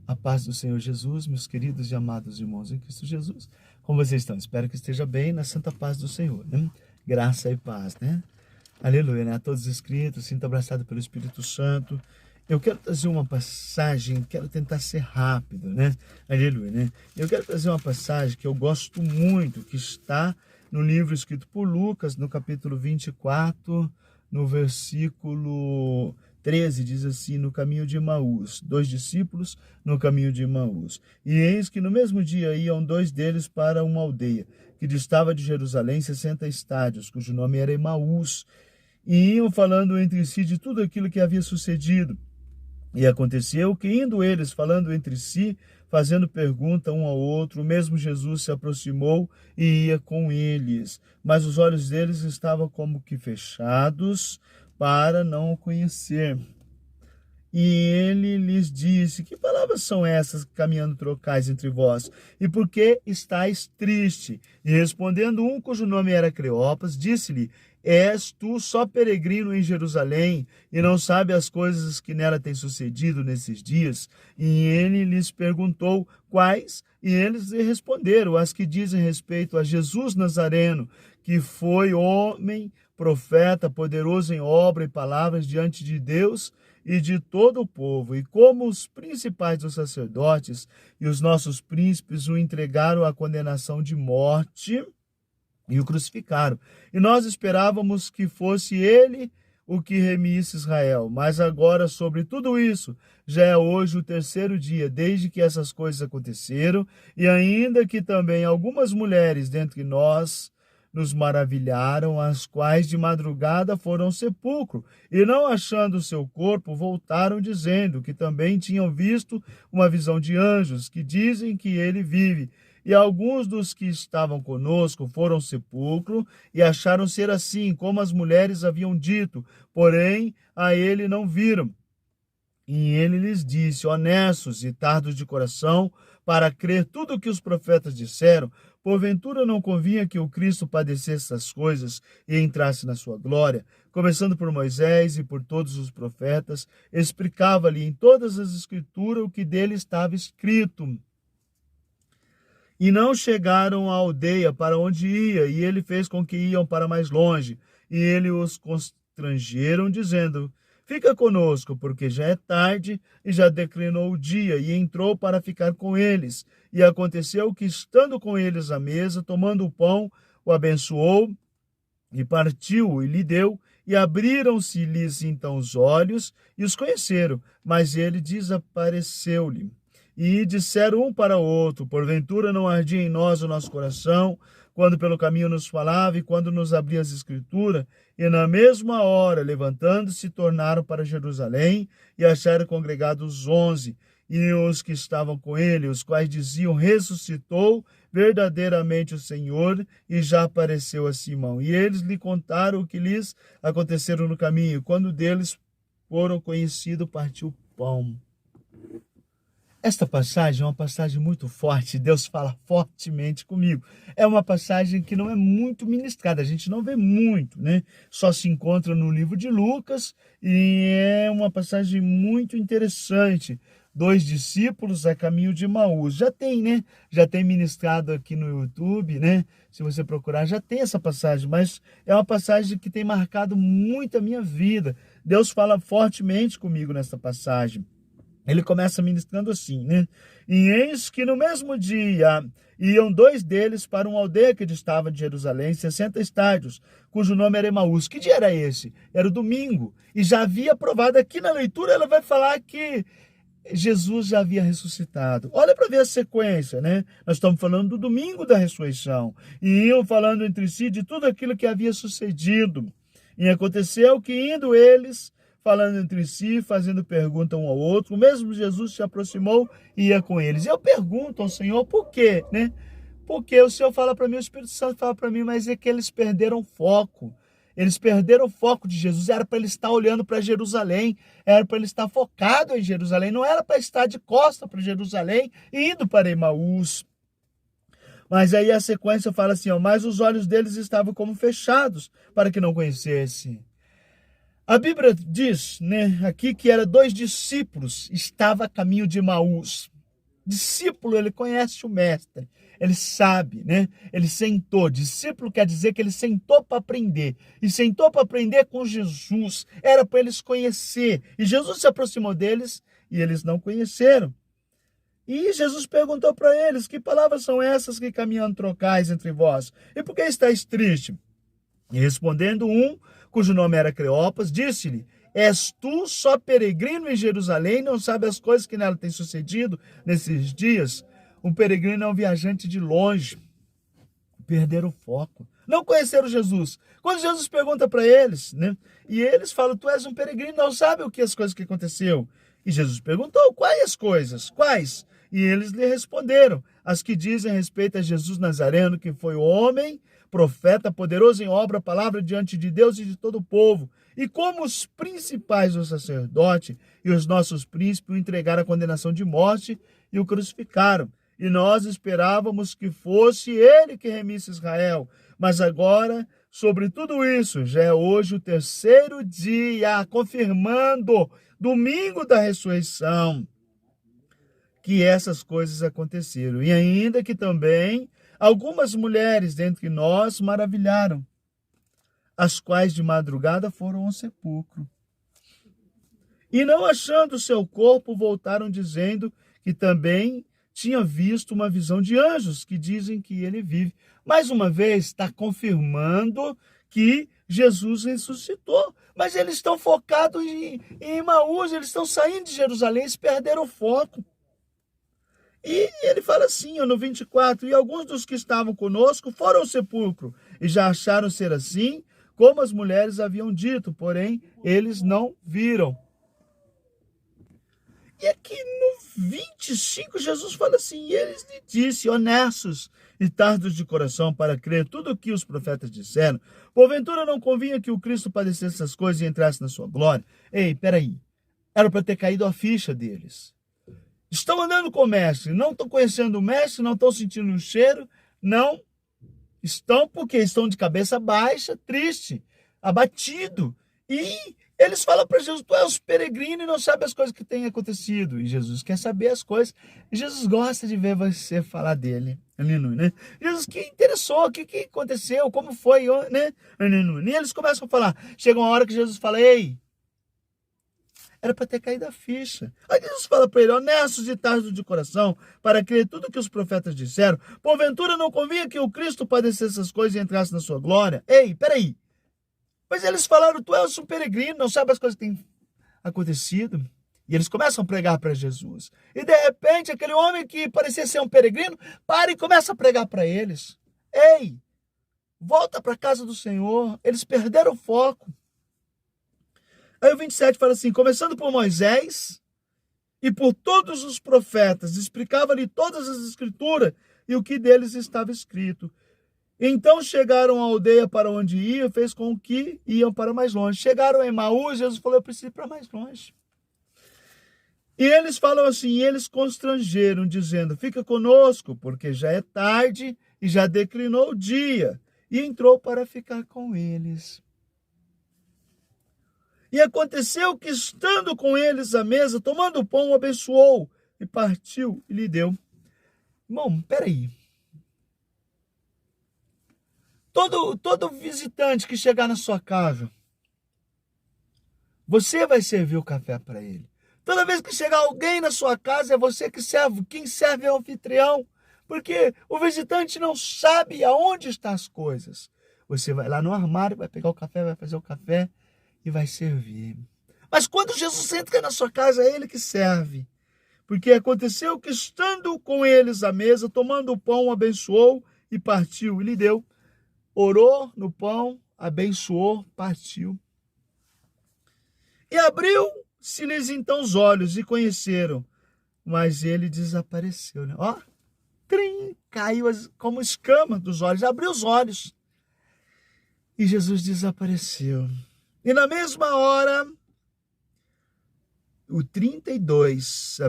A paz do Senhor Jesus, meus queridos e amados irmãos em Cristo Jesus. Como vocês estão? Espero que esteja bem na santa paz do Senhor, né? Graça e paz, né? Aleluia, né? A todos os inscritos, sinta abraçado pelo Espírito Santo. Eu quero trazer uma passagem, quero tentar ser rápido, né? Aleluia, né? Eu quero trazer uma passagem que eu gosto muito, que está no livro escrito por Lucas, no capítulo 24, no versículo 13, diz assim: no caminho de Emaús, 2 discípulos no caminho de Emaús. E eis que no mesmo dia iam 2 deles para uma aldeia, que distava de Jerusalém 60 estádios, cujo nome era Emaús, e iam falando entre si de tudo aquilo que havia sucedido. E aconteceu que, indo eles falando entre si, fazendo pergunta um ao outro, o mesmo Jesus se aproximou e ia com eles. Mas os olhos deles estavam como que fechados, para não o conhecer. E ele lhes disse: que palavras são essas caminhando trocais entre vós? E por que estáis triste? E respondendo um cujo nome era Cleopas, disse-lhe: és tu só peregrino em Jerusalém, e não sabe as coisas que nela têm sucedido nesses dias? E ele lhes perguntou quais, e eles lhe responderam: as que dizem respeito a Jesus Nazareno, que foi homem, profeta, poderoso em obra e palavras diante de Deus e de todo o povo. E como os principais dos sacerdotes e os nossos príncipes o entregaram à condenação de morte e o crucificaram. E nós esperávamos que fosse ele o que remisse Israel. Mas agora, sobre tudo isso, já é hoje o 3º dia desde que essas coisas aconteceram, e ainda que também algumas mulheres dentre nós nos maravilharam, as quais de madrugada foram ao sepulcro, e não achando o seu corpo, voltaram dizendo que também tinham visto uma visão de anjos, que dizem que ele vive. E alguns dos que estavam conosco foram ao sepulcro e acharam ser assim, como as mulheres haviam dito, porém a ele não viram. E ele lhes disse: honestos e tardos de coração, para crer tudo o que os profetas disseram, porventura não convinha que o Cristo padecesse essas coisas e entrasse na sua glória? Começando por Moisés e por todos os profetas, explicava-lhe em todas as escrituras o que dele estava escrito. E não chegaram à aldeia para onde ia, e ele fez com que iam para mais longe. E ele os constrangeram, dizendo: fica conosco, porque já é tarde e já declinou o dia. E entrou para ficar com eles. E aconteceu que, estando com eles à mesa, tomando o pão, o abençoou e partiu e lhe deu. E abriram-se-lhes então os olhos e os conheceram, mas ele desapareceu-lhe. E disseram um para o outro: porventura não ardia em nós o nosso coração, quando pelo caminho nos falava e quando nos abria as escrituras? E na mesma hora, levantando-se, tornaram para Jerusalém e acharam congregados os 11. E os que estavam com ele, os quais diziam: ressuscitou verdadeiramente o Senhor e já apareceu a Simão. E eles lhe contaram o que lhes aconteceram no caminho. Quando deles foram conhecidos, partiu o pão. Esta passagem é uma passagem muito forte, Deus fala fortemente comigo. É uma passagem que não é muito ministrada, a gente não vê muito, né? Só se encontra no livro de Lucas e é uma passagem muito interessante. 2 discípulos a caminho de Emaús. Já tem, né? Já tem ministrado aqui no YouTube, né? Se você procurar, já tem essa passagem, mas é uma passagem que tem marcado muito a minha vida. Deus fala fortemente comigo nessa passagem. Ele começa ministrando assim, né? E eis que no mesmo dia iam 2 deles para uma aldeia que distava de Jerusalém 60 estádios, cujo nome era Emaús. Que dia era esse? Era o domingo. E já havia provado aqui na leitura, ela vai falar que Jesus já havia ressuscitado. Olha para ver a sequência, né? Nós estamos falando do domingo da ressurreição. E iam falando entre si de tudo aquilo que havia sucedido. E aconteceu que, indo eles falando entre si, fazendo pergunta um ao outro, o mesmo Jesus se aproximou e ia com eles. Eu pergunto ao Senhor por quê, né? Porque o Senhor fala para mim, o Espírito Santo fala para mim, mas é que eles perderam foco. Eles perderam o foco de Jesus. Era para ele estar olhando para Jerusalém, era para ele estar focado em Jerusalém, não era para estar de costa para Jerusalém e indo para Emaús. Mas aí a sequência fala assim, ó: mas os olhos deles estavam como fechados, para que não conhecessem. A Bíblia diz, né, aqui que eram 2 discípulos, estava a caminho de Emaús. Discípulo, ele conhece o mestre, ele sabe, né? Ele sentou. Discípulo quer dizer que ele sentou para aprender. E sentou para aprender com Jesus. Era para eles conhecer. E Jesus se aproximou deles e eles não conheceram. E Jesus perguntou para eles: que palavras são essas que caminham trocais entre vós? E por que estáis tristes? E respondendo um, cujo nome era Cleopas, disse-lhe: és tu só peregrino em Jerusalém, não sabe as coisas que nela têm sucedido nesses dias? Um peregrino é um viajante de longe. Perderam o foco. Não conheceram Jesus. Quando Jesus pergunta para eles, né? E eles falam: tu és um peregrino, não sabe o que as coisas que aconteceu. E Jesus perguntou: quais as coisas? Quais? E eles lhe responderam: as que dizem respeito a Jesus Nazareno, que foi homem, profeta, poderoso em obra, palavra diante de Deus e de todo o povo. E como os principais do sacerdote e os nossos príncipes o entregaram à condenação de morte e o crucificaram. E nós esperávamos que fosse ele que remisse Israel. Mas agora, sobre tudo isso, já é hoje o terceiro dia, confirmando, domingo da ressurreição, que essas coisas aconteceram. E ainda que também algumas mulheres dentre nós maravilharam, as quais de madrugada foram ao sepulcro. E não achando o seu corpo, voltaram dizendo que também tinha visto uma visão de anjos, que dizem que ele vive. Mais uma vez, está confirmando que Jesus ressuscitou. Mas eles estão focados em Emaús, eles estão saindo de Jerusalém, eles perderam o foco. E ele fala assim, no 24, e alguns dos que estavam conosco foram ao sepulcro, e já acharam ser assim, como as mulheres haviam dito, porém eles não viram. E aqui no 25, Jesus fala assim: e eles lhe disse, honestos e tardos de coração para crer tudo o que os profetas disseram, porventura não convinha que o Cristo padecesse essas coisas e entrasse na sua glória? Ei, peraí, era para ter caído a ficha deles. Estão andando com o mestre, não estão conhecendo o mestre, não estão sentindo o cheiro, não estão porque estão de cabeça baixa, triste, abatido. E eles falam para Jesus: tu és peregrino e não sabe as coisas que têm acontecido. E Jesus quer saber as coisas. E Jesus gosta de ver você falar dele. Né? Jesus que interessou, o que aconteceu, como foi, né? E eles começam a falar. Chega uma hora que Jesus fala: ei, era para ter caído a ficha. Aí Jesus fala para ele: honestos e tardos de coração, para crer tudo que os profetas disseram, porventura não convinha que o Cristo padecesse essas coisas e entrasse na sua glória? Ei, peraí. Mas eles falaram: tu és um peregrino, não sabe as coisas que têm acontecido? E eles começam a pregar para Jesus. E de repente, aquele homem que parecia ser um peregrino, para e começa a pregar para eles. Ei, volta para a casa do Senhor. Eles perderam o foco. Aí o 27 fala assim: começando por Moisés e por todos os profetas, explicava-lhe todas as escrituras e o que deles estava escrito. Então chegaram à aldeia para onde iam, fez com que iam para mais longe. Chegaram a Emaús, Jesus falou: eu preciso ir para mais longe. E eles falam assim, e eles constrangeram, dizendo: fica conosco, porque já é tarde e já declinou o dia. E entrou para ficar com eles. E aconteceu que, estando com eles à mesa, tomando o pão, o abençoou, e partiu e lhe deu. Irmão, peraí. Todo visitante que chegar na sua casa, você vai servir o café para ele. Toda vez que chegar alguém na sua casa, é você que serve. Quem serve é o anfitrião. Porque o visitante não sabe aonde estão as coisas. Você vai lá no armário, vai pegar o café, vai fazer o café e vai servir. Mas quando Jesus entra na sua casa, é ele que serve. Porque aconteceu que, estando com eles à mesa, tomando o pão, abençoou e partiu e lhe deu. Orou no pão, abençoou, partiu. E abriu-se-lhes então os olhos e conheceram, mas ele desapareceu. Né? Ó, caiu como escama dos olhos, abriu os olhos e Jesus desapareceu. E na mesma hora, o 32,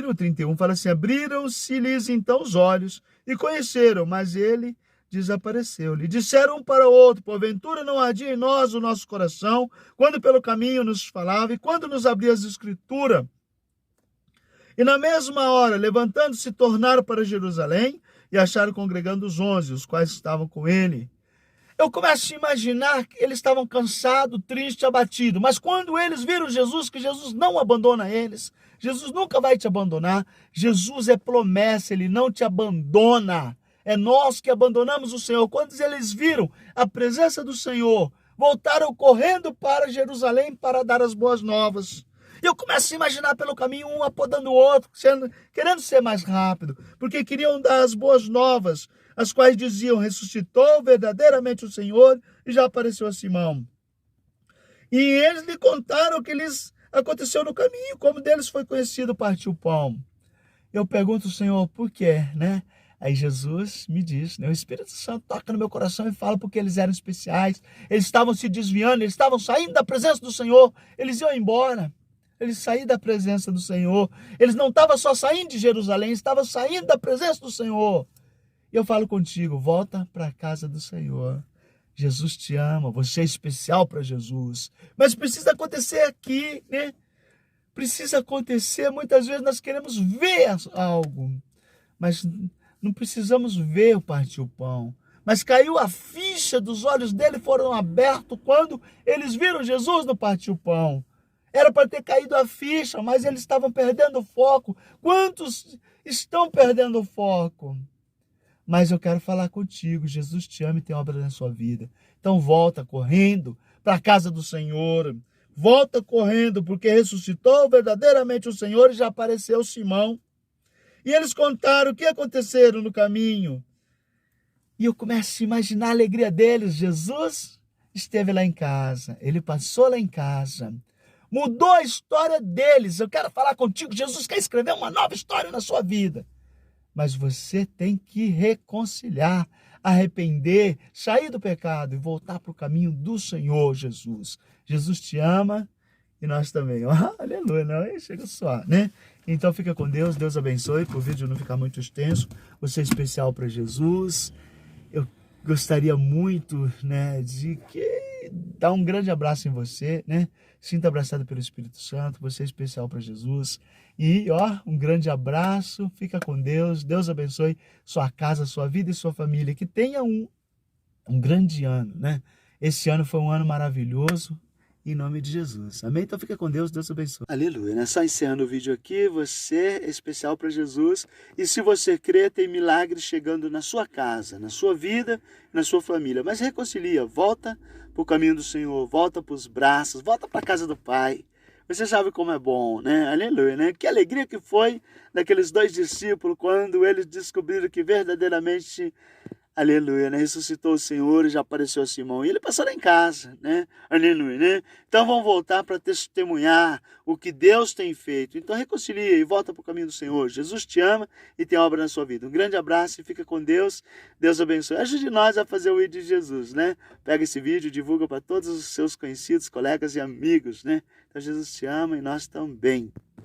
o 31 fala assim: abriram-se-lhes então os olhos e conheceram, mas ele desapareceu-lhe. Disseram um para o outro: porventura não ardia em nós o nosso coração, quando pelo caminho nos falava e quando nos abria as escrituras? E na mesma hora, levantando-se, tornaram para Jerusalém e acharam congregando os 11, os quais estavam com ele. Eu começo a imaginar que eles estavam cansados, tristes, abatidos. Mas quando eles viram Jesus, que Jesus não abandona eles, Jesus nunca vai te abandonar. Jesus é promessa, ele não te abandona. É nós que abandonamos o Senhor. Quando eles viram a presença do Senhor, voltaram correndo para Jerusalém para dar as boas novas. E eu começo a imaginar pelo caminho um apodando o outro, querendo ser mais rápido, porque queriam dar as boas novas, as quais diziam: ressuscitou verdadeiramente o Senhor e já apareceu a Simão. E eles lhe contaram o que lhes aconteceu no caminho, como deles foi conhecido partir o pão. Eu pergunto ao Senhor, por quê, né? Aí Jesus me diz, né? O Espírito Santo toca no meu coração e fala porque eles eram especiais, eles estavam se desviando, eles estavam saindo da presença do Senhor, eles iam embora. Eles saíram da presença do Senhor. Eles não estavam só saindo de Jerusalém, estavam saindo da presença do Senhor. E eu falo contigo, volta para a casa do Senhor. Jesus te ama, você é especial para Jesus. Mas precisa acontecer aqui, né? Precisa acontecer. Muitas vezes nós queremos ver algo, mas não precisamos ver o partir o pão. Mas caiu a ficha dos olhos dele, foram abertos quando eles viram Jesus no partir o pão. Era para ter caído a ficha, mas eles estavam perdendo o foco. Quantos estão perdendo o foco? Mas eu quero falar contigo, Jesus te ama e tem obra na sua vida. Então volta correndo para a casa do Senhor. Volta correndo, porque ressuscitou verdadeiramente o Senhor e já apareceu Simão. E eles contaram o que aconteceram no caminho. E eu começo a imaginar a alegria deles. Jesus esteve lá em casa, ele passou lá em casa. Mudou a história deles. Eu quero falar contigo. Jesus quer escrever uma nova história na sua vida. Mas você tem que reconciliar, arrepender, sair do pecado e voltar para o caminho do Senhor Jesus. Jesus te ama e nós também. Oh, aleluia, não, aí chega só, né? Então fica com Deus, Deus abençoe, para o vídeo não ficar muito extenso. Você é especial para Jesus. Eu gostaria muito, né, de dar um grande abraço em você, né? Sinta abraçado pelo Espírito Santo, você é especial para Jesus. E, ó, um grande abraço, fica com Deus, Deus abençoe sua casa, sua vida e sua família. Que tenha um grande ano, né? Esse ano foi um ano maravilhoso, em nome de Jesus. Amém? Então fica com Deus, Deus abençoe. Aleluia, né? Só encerrando o vídeo aqui, você é especial para Jesus. E se você crê, tem milagres chegando na sua casa, na sua vida, na sua família. Mas reconcilia, volta para o caminho do Senhor, volta para os braços, volta para a casa do Pai. Você sabe como é bom, né? Aleluia, né? Que alegria que foi daqueles 2 discípulos quando eles descobriram que verdadeiramente, aleluia, né? Ressuscitou o Senhor e já apareceu a Simão. E ele passou lá em casa, né? Aleluia, né? Então vamos voltar para testemunhar o que Deus tem feito. Então reconcilia e volta para o caminho do Senhor. Jesus te ama e tem obra na sua vida. Um grande abraço e fica com Deus. Deus abençoe. Ajude nós a fazer o vídeo de Jesus, né? Pega esse vídeo, divulga para todos os seus conhecidos, colegas e amigos, né? Então Jesus te ama e nós também.